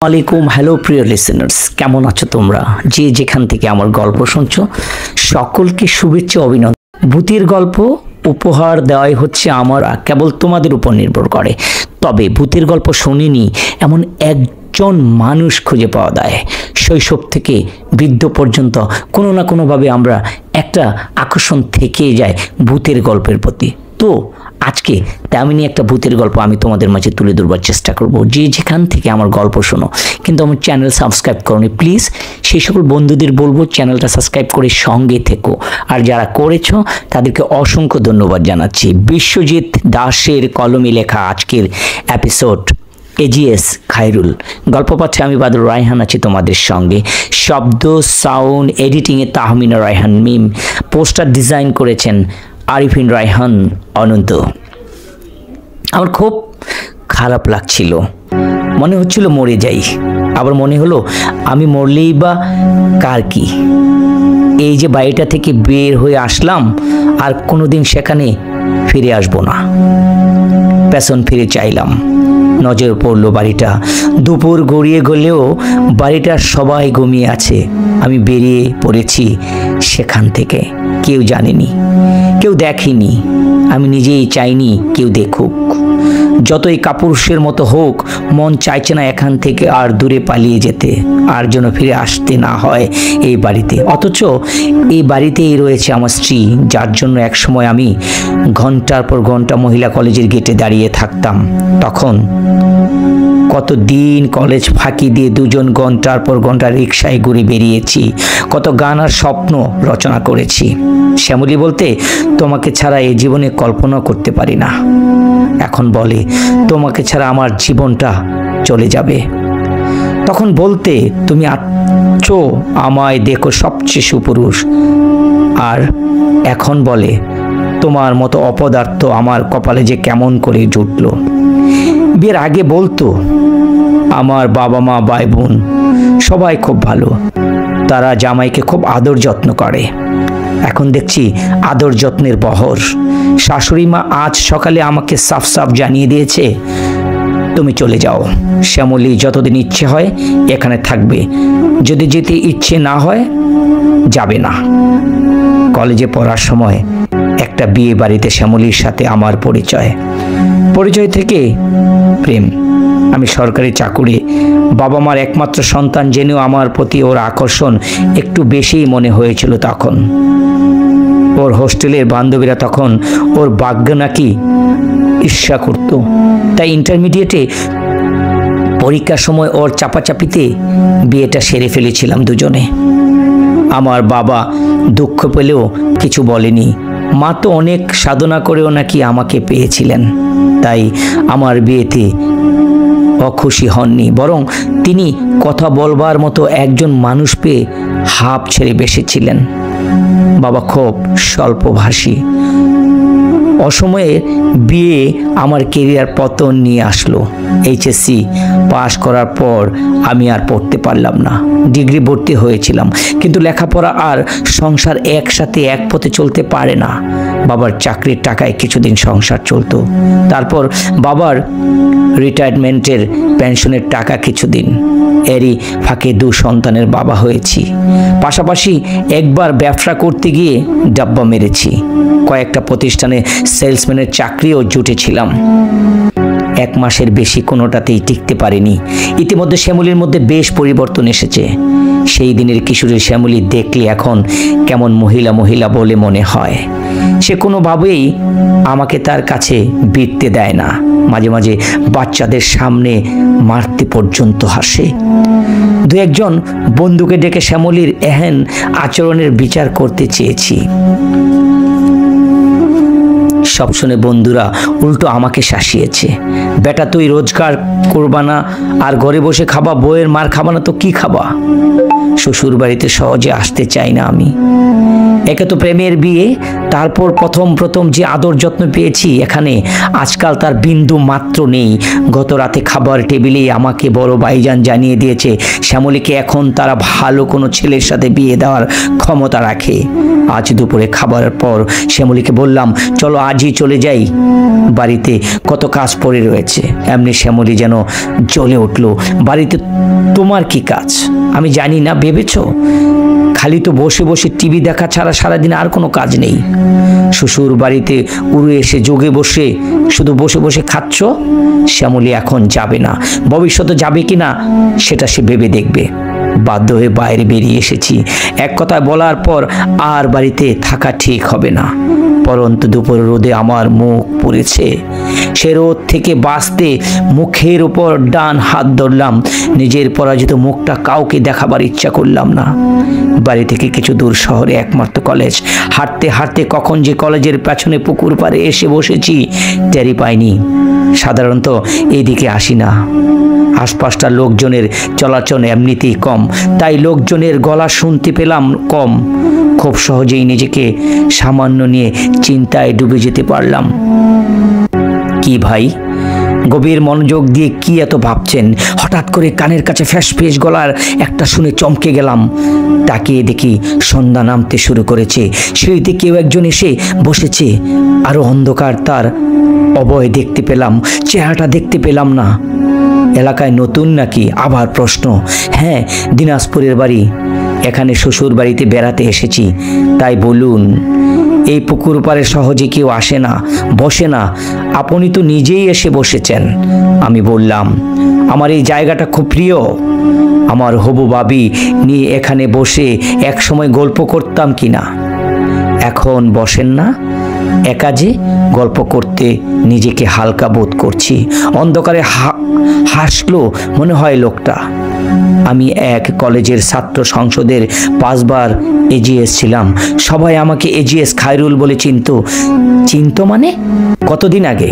আলাইকুম হ্যালো প্রিয় লিসেনার্স, কেমন আছো তোমরা? যে যেখান থেকে আমার গল্প শুনছো সকলকে শুভেচ্ছা অভিনন্দন। ভূতের গল্প উপহার দেওয়াই হচ্ছে আমার, কেবল তোমাদের উপর নির্ভর করে। তবে ভূতের গল্প শুনিনি এমন একজন মানুষ খুঁজে পাওয়া যায়। শৈশব থেকে বৃদ্ধ পর্যন্ত কোনো না কোনোভাবে আমরা একটা আকর্ষণ থেকেই যায় ভূতের গল্পের প্রতি। তো আজকে তেমনই একটা ভূতের গল্প আমি তোমাদের মাঝে তুলে ধরবার চেষ্টা করব। যে যেখান থেকে আমার গল্প শোনো কিন্তু আমার চ্যানেল সাবস্ক্রাইব করোনি, প্লিজ সেই সকল বন্ধুদের বলবো চ্যানেলটা সাবস্ক্রাইব করে সঙ্গে থেকো। আর যারা করেছো তাদেরকে অসংখ্য ধন্যবাদ জানাচ্ছি। বিশ্বজিৎ দাসের কলমে লেখা আজকের এপিসোড এজিএস খায়রুল। গল্প পাচ্ছে আমি বাদল রায়হান আছি তোমাদের সঙ্গে। শব্দ সাউন্ড এডিটিংয়ে তাহমিনা রায়হান মিম, পোস্টার ডিজাইন করেছেন আরিফিন রায়হান অনন্ত। আমার খুব খারাপ লাগছিল, মনে হচ্ছিল মরে যাই, আবার মনে হলো আমি মরলেই বা কার কি। এই যে বাড়িটা থেকে বের হয়ে আসলাম আর কোনোদিন সেখানে ফিরে আসবো না। পেছন ফিরে চাইলাম, নজর পড়লো বাড়িটা। দুপুর গড়িয়ে গেলেও বাড়িটার সবাই ঘুমিয়ে আছে। আমি বেরিয়ে পড়েছি সেখান থেকে। কেউ জানেনি, কেউ দেখেনি, আমি নিজেই চাইনি কেউ দেখুক। যতই কাপুরুষের মতো হোক, মন চাইছে না এখান থেকে আর দূরে পালিয়ে যেতে, আর যেন ফিরে আসতে না হয় এই বাড়িতে। অথচ এই বাড়িতেই রয়েছে আমার স্ত্রী, যার জন্য একসময় আমি ঘন্টার পর ঘন্টা মহিলা কলেজের গেটে দাঁড়িয়ে থাকতাম। তখন কত দিন কলেজ ফাঁকি দিয়ে দুজন ঘন্টার পর ঘন্টা রিক্সায় ঘুরে বেরিয়েছি, কত গান আর স্বপ্ন রচনা করেছি। শ্যামলী বলতে তোমাকে ছাড়া এই জীবনে কল্পনা করতে পারি না। এখন বলে তোমাকে ছাড়া আমার জীবনটা চলে যাবে। তখন বলতে তুমি আছো আমায় দেখো সবচেয়ে সুপুরুষ। আর এখন বলে তোমার মতো অপদার্থ আমার কপালে যে কেমন করে জুটলো। বিয়ের আগে বলতো আমার বাবা মা ভাই বোন সবাই খুব ভালো, তারা জামাইকে খুব আদর যত্ন করে। এখন দেখছি আদর যত্নের বহর। শাশুড়ি মা আজ সকালে আমাকে সাফ সাফ জানিয়ে দিয়েছে তুমি চলে যাও, শ্যামলী যতদিন ইচ্ছে হয় এখানে থাকবে, যদি যেতে ইচ্ছে না হয় যাবে না। কলেজে পড়ার সময় একটা বিয়ে বাড়িতে শ্যামলীর সাথে আমার পরিচয় থেকে প্রেম। আমি সরকারি চাকুরি, বাবা মার একমাত্র সন্তান জেনেও আমার প্রতি ওর আকর্ষণ একটু বেশিই মনে হয়েছিল তখন। ওর হোস্টেলের বান্ধবীরা তখন ওর ভাগ্য নাকি ঈর্ষা করত। তাই ইন্টারমিডিয়েটে পরীক্ষার সময় ওর চাপাচাপিতে বিয়েটা সেরে ফেলেছিলাম দুজনে। আমার বাবা দুঃখ পেলেও কিছু বলেনি। মা তো অনেক সাধনা করেও নাকি আমাকে পেয়েছিলেন, তাই আমার বিয়েতে অখুশি হননি, বরং তিনি কথা বলবার মতো একজন মানুষ পেয়ে হাঁপ ছেড়ে বসেছিলেন। বাবা খুব স্বল্পভাষী। অসময়ে বিয়ে আমার কেরিয়ার পতন নিয়ে আসলো। এইচএসসি পাশ করার পর আমি আর পড়তে পারলাম না। ডিগ্রি ভর্তি হয়েছিলাম, কিন্তু লেখাপড়া আর সংসার একসাথে এক পথে চলতে পারে না। বাবার চাকরির টাকায় কিছুদিন সংসার চলতো, তারপর বাবার রিটায়ারমেন্টের পেনশনের টাকা কিছুদিন। এরই ফাঁকে 2 সন্তানের বাবা হয়েছি। পাশাপাশি একবার ব্যবসা করতে গিয়ে ডাব্বা মেরেছি। কয়েকটা প্রতিষ্ঠানে সেলসম্যানের চাকরিও জুটেছিলাম। 1 মাসের বেশি কোনোটাতেই টিকতে পারিনি। ইতিমধ্যে শ্যামলীর মধ্যে বেশ পরিবর্তন এসেছে। সেই দিনের কিশোরী শ্যামলী দেখলে এখন কেমন মহিলা মহিলা বলে মনে হয়। সে কোনোভাবেই আমাকে তার কাছে ভিড়তে দেয় না। মাঝে মাঝে বাচ্চাদের সামনে মারতে পর্যন্ত হাসে। 2-1 বন্ধুকে ডেকে শ্যামলীর এহেন আচরণের বিচার করতে চেয়েছি। সব শুনে বন্ধুরা উল্টো আমাকে শাসিয়েছে। বেটা তুই রোজগার করবা না আর ঘরে বসে খাবা, বউয়ের মার খাবা না তো কি খাবা? শ্বশুর বাড়িতে সহজে আসতে চাই না আমি। একে তো প্রেমের বিয়ে, তারপর প্রথম যে আদর যত্ন পেয়েছি এখানে আজকাল তার বিন্দু মাত্র নেই। গত রাতে খাবার টেবিলেই আমাকে বড় ভাইজান জানিয়ে দিয়েছে শ্যামলীকে এখন তারা ভালো কোনো ছেলের সাথে বিয়ে দেওয়ার ক্ষমতা রাখে। আজ দুপুরে খাবারের পর শ্যামলীকে বললাম চলো আজই সহজেই চলে যাই, বাড়িতে কত কাজ পড়ে রয়েছে। এমনি শ্যামলী যেন জ্বলে উঠল। বাড়িতে তোমার কি কাজ আমি জানি না ভেবেছো? খালি তো বসে বসে টিভি দেখা ছাড়া সারাদিন আর কোনো কাজ নেই। শ্বশুর বাড়িতে উড়ে এসে যোগে বসে শুধু বসে বসে খাচ্ছ। শ্যামলী এখন যাবে না, ভবিষ্যতে যাবে কিনা সেটা সে ভেবে দেখবে। বাধ্য হয়ে বাইরে বেরিয়ে এসেছি। এক কথায় বলার পর আর বাড়িতে থাকা ঠিক হবে না। পরন্তু দুপুরের রোদে আমার মুখ পুড়েছে। সে রোদ থেকে বাঁচতে মুখের উপর ডান হাত ধরলাম। নিজের পরাজিত মুখটা কাউকে দেখাবার ইচ্ছা করলাম না। বাড়ি থেকে কিছু দূর শহরে একমাত্র কলেজ। হাঁটতে হাঁটতে কখন যে কলেজের পেছনে পুকুর পাড়ে এসে বসেছি টেরি পাইনি। সাধারণত এদিকে আসি না। আশপাশটা লোকজনের চলাচল এমনিতেই কম, তাই লোকজনের গলা শুনতে পেলাম কম। খুব সহজেই নিজেকে সামান্য নিয়ে চিন্তায় ডুবে যেতে পারলাম। কি ভাই, গভীর মনোযোগ দিয়ে কি এত ভাবছেন? হঠাৎ করে কানের কাছে ফ্যাস ফ্যাস গলার একটা শুনে চমকে গেলাম। তাকিয়ে দেখি সন্ধ্যা নামতে শুরু করেছে। সিঁড়িতে কেউ একজন এসে বসেছে। আরো অন্ধকার, তার অবয় দেখতে পেলাম, চেহারাটা দেখতে পেলাম না। এলাকায় নতুন নাকি? আবার প্রশ্ন। হ্যাঁ, দিনাজপুরের বাড়ি। এখানে শ্বশুর বাড়িতে বেড়াতে এসেছি। তাই বলুন, এই পুকুর পাড়ে সহজে কেউ আসে না, বসে না। আপনি তো নিজেই এসে বসেছেন। আমি বললাম, আমার এই জায়গাটা খুব প্রিয়। আমার হবু ভাবি নিয়ে এখানে বসে এক সময় গল্প করতাম কিনা। এখন বসেন না? একা যে গল্প করতে নিজেকে হালকা বোধ করছি। অন্ধকারে হাসলো মনে হয় লোকটা। আমি এক কলেজের ছাত্র সংসদের 5 বার এজিএস ছিলাম। সবাই আমাকে এজিএস খায়রুল বলে চিনত মানে? কতদিন আগে?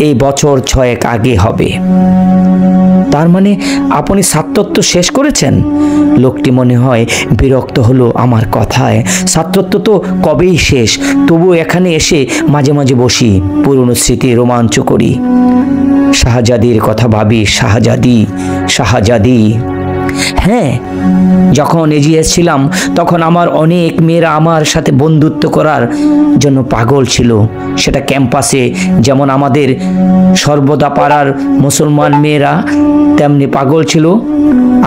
এই বছর 6 আগে হবে। তার মানে আপনি ছাত্রত্ব শেষ করেছেন? লোকটি মনে হয় বিরক্ত হলো আমার কথায়। ছাত্রত্ব তো কবেই শেষ, তবু এখানে এসে মাঝে মাঝে বসি, পুরনো স্মৃতি রোমাঞ্চ করি। শাহজাদির কথা ভাবি। শাহজাদি। হ্যাঁ, যখন এজিএস ছিলাম তখন আমার অনেক মেয়েরা আমার সাথে বন্ধুত্ব করার জন্য পাগল ছিল। সেটা ক্যাম্পাসে যেমন আমাদের সর্বদা পাড়ার মুসলমান মেয়েরা তেমনি পাগল ছিল।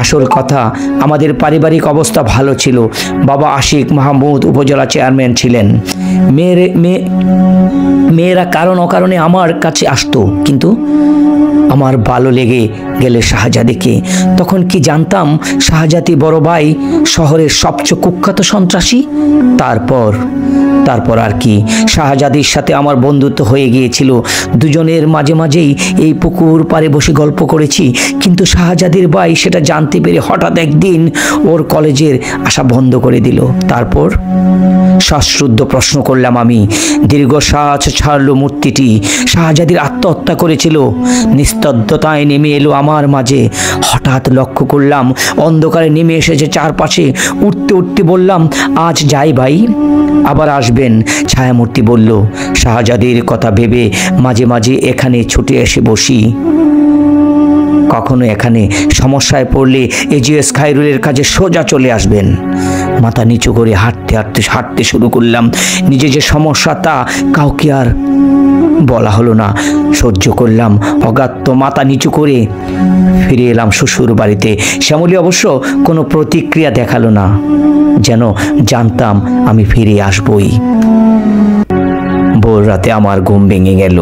আসল কথা, আমাদের পারিবারিক অবস্থা ভালো ছিল। বাবা আশিক মাহমুদ উপজেলা চেয়ারম্যান ছিলেন। মেয়েরা কারণ অকারণে আমার কাছে আসতো, কিন্তু আমার ভালো লেগে গেলে শাহজাদিকে। তখন কি জানতাম শাহজাদি বড় ভাই শহরের সবচেয়ে কুখ্যাত সন্ত্রাসী। তারপর আর কি, শাহজাদির সাথে আমার বন্ধুত্ব হয়ে গিয়েছিল। দুজনের মাঝে মাঝেই এই পুকুর পাড়ে বসে গল্প করেছি। কিন্তু শাহজাদির ভাই সেটা জানতে পেরে হঠাৎ একদিন ওর কলেজের আসা বন্ধ করে দিল। তারপর? শ্বাসরুদ্ধ প্রশ্ন করলাম আমি। দীর্ঘশ্বাস ছাড়লো মূর্তিটি। শাহজাদির আত্মহত্যা করেছিল। নিস্তব্ধতায় নেমে এলো আমার মাঝে। হঠাৎ লক্ষ্য করলাম অন্ধকারে নেমে এসেছে চারপাশে। উঠতে উঠতে বললাম, আজ যাই ভাই, আবার আসবেন। ছায়ামূর্তি বলল, শাহজাদির কথা ভেবে মাঝে মাঝে এখানে ছুটে এসে বসি। কখনো এখানে সমস্যায় পড়লে এজিএস খায়রুলের কাছে সোজা চলে আসবেন। মাথা নিচু করে হাঁটতে শুরু করলাম। নিজে যে সমস্যা তা কাউকে আর বলা হলো না। সহ্য করলাম অগাত্য মাথা নিচু করে। ফিরে এলাম শ্বশুর বাড়িতে। শ্যামলী অবশ্য কোনো প্রতিক্রিয়া দেখালো না, যেন জানতাম আমি ফিরে আসবই। ভোর রাতে আমার ঘুম ভেঙে গেল।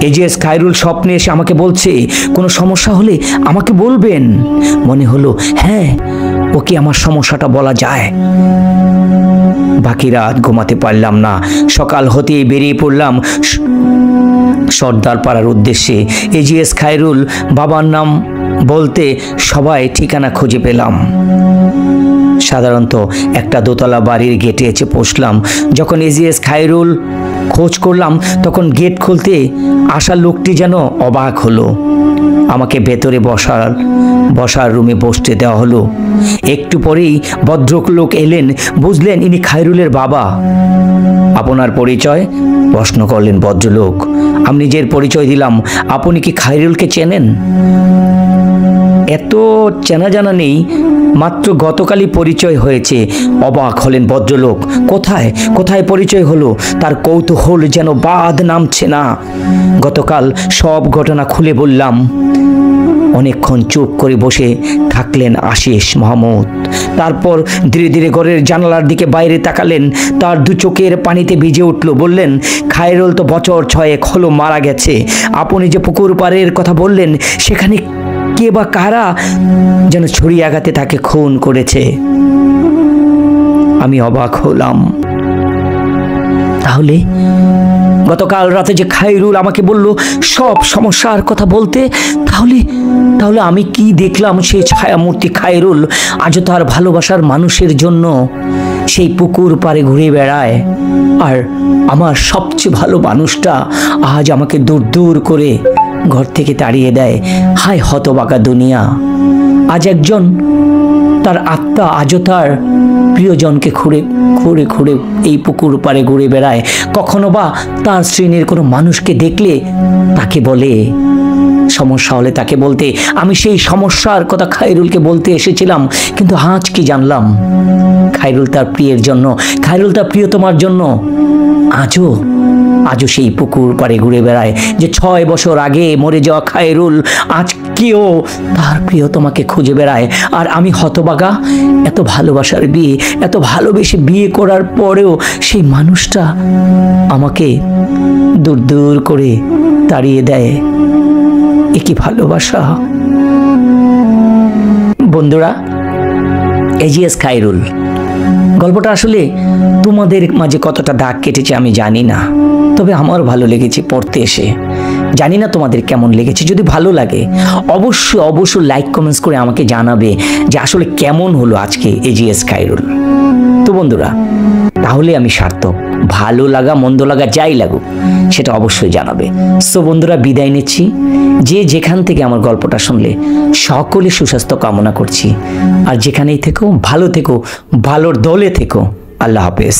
এজিএস খায়রুল স্বপ্নে এসে আমাকে বলছে, কোনো সমস্যা হলে আমাকে বলবেন। মনে হলো হ্যাঁ, ওকে আমার সমস্যাটা বলা যায়। বাকি রাত ঘুমাতে পারলাম না। সকাল হতেই বেরিয়ে পড়লাম সর্দার পাড়ার উদ্দেশ্যে। এজিএস খায়রুল বাবার নাম বলতে সবাই ঠিকানা খুঁজে পেলাম। সাধারণত একটা দোতলা বাড়ির গেটে এসে পৌঁছলাম। যখন এজিএস খায়রুল খোঁজ করলাম তখন গেট খুলতে আসা লোকটি যেন অবাক হলো। আমাকে ভেতরে বসার রুমে বসতে দেওয়া হলো। একটু পরেই ভদ্রলোক এলেন। বুঝলেন ইনি খায়রুলের বাবা। আপনার পরিচয়? প্রশ্ন করলেন ভদ্রলোক। আমি নিজের পরিচয় দিলাম। আপনি কি খায়রুলকে চেনেন? এত চেনা জানা নেই, মাত্র গতকালই পরিচয় হয়েছে। অবাক হলেন ভদ্রলোক। কোথায় কোথায় পরিচয় হলো, তার কৌতূহল যেন বাঁধ নামছে না। গতকাল সব ঘটনা খুলে বললাম। অনেকক্ষণ চুপ করে বসে থাকলেন আশিস মাহমুদ। তারপর ধীরে ধীরে ঘরের জানালার দিকে বাইরে তাকালেন। তার দু চোখের পানিতে ভিজে উঠল। বললেন, খায়রুল তো বছর 6 হলো মারা গেছে। আপনি যে পুকুর পাড়ের কথা বললেন, সেখানে কে বা কারা যেন ছুরি আঘাতে তাকে খুন করেছে। আমি অবাক হলাম। তাহলে গতকাল রাতে যে খায়রুল আমাকে বলল সব সমস্যার কথা বলতে, তাহলে তাহলে আমি কি দেখলাম? সেই ছায়ামূর্তি খায়রুল আজও তার ভালোবাসার মানুষের জন্য সেই পুকুর পাড়ে ঘুরে বেড়ায়। আর আমার সবচেয়ে ভালো মানুষটা আজ আমাকে দূর দূর করে ঘর থেকে তাড়িয়ে দেয়। হায় হতবাকা দুনিয়া! আজ একজন তার আত্মা আজও তার প্রিয়জনকে খুঁড়ে খুঁড়ে খুঁড়ে এই পুকুর পাড়ে ঘুরে বেড়ায়। কখনো বা তার শ্রেণীর কোনো মানুষকে দেখলে তাকে বলে, সমস্যা হলে তাকে বলতে। আমি সেই সমস্যার কথা খায়রুলকে বলতে এসেছিলাম, কিন্তু আজ কি জানলাম খায়রুল তার প্রিয়ের জন্য, খায়রুল তার প্রিয়তমার জন্য আজও সেই পুকুর পাড়ে ঘুরে বেড়ায়। যে 6 বছর আগে মরে যাওয়া খায়রুল আজকেও তার প্রিয়তমাকে খুঁজে বেড়ায়। আর আমি হতবাগা, এত ভালোবাসার বিয়ে, এত ভালোবেসে বিয়ে করার পরেও সেই মানুষটা আমাকে দূর দূর করে তাড়িয়ে দেয়। এ কি ভালোবাসা? বন্ধুরা, এজিএস খায়রুল গল্পটা আসলে তোমাদের মাঝে কতটা দাগ কেটেছে আমি জানি না, তবে আমার ভালো লেগেছে পড়তে এসে। জানি না তোমাদের কেমন লেগেছে। যদি ভালো লাগে অবশ্যই লাইক কমেন্টস করে আমাকে জানাবে যে আসলে কেমন হলো আজকে এজিএস খায়রুল। তো বন্ধুরা, তাহলে আমি সার্থক। ভালো লাগা মন্দ লাগা যাই লাগুক, সেটা অবশ্যই জানাবে। সো বন্ধুরা, বিদায় নিচ্ছি। যে যেখান থেকে আমার গল্পটা শুনলে সকলে সুস্বাস্থ্য কামনা করছি। আর যেখানেই থেকো ভালো থেকো, ভালোর দলে থেকো। আল্লাহ হাফেজ।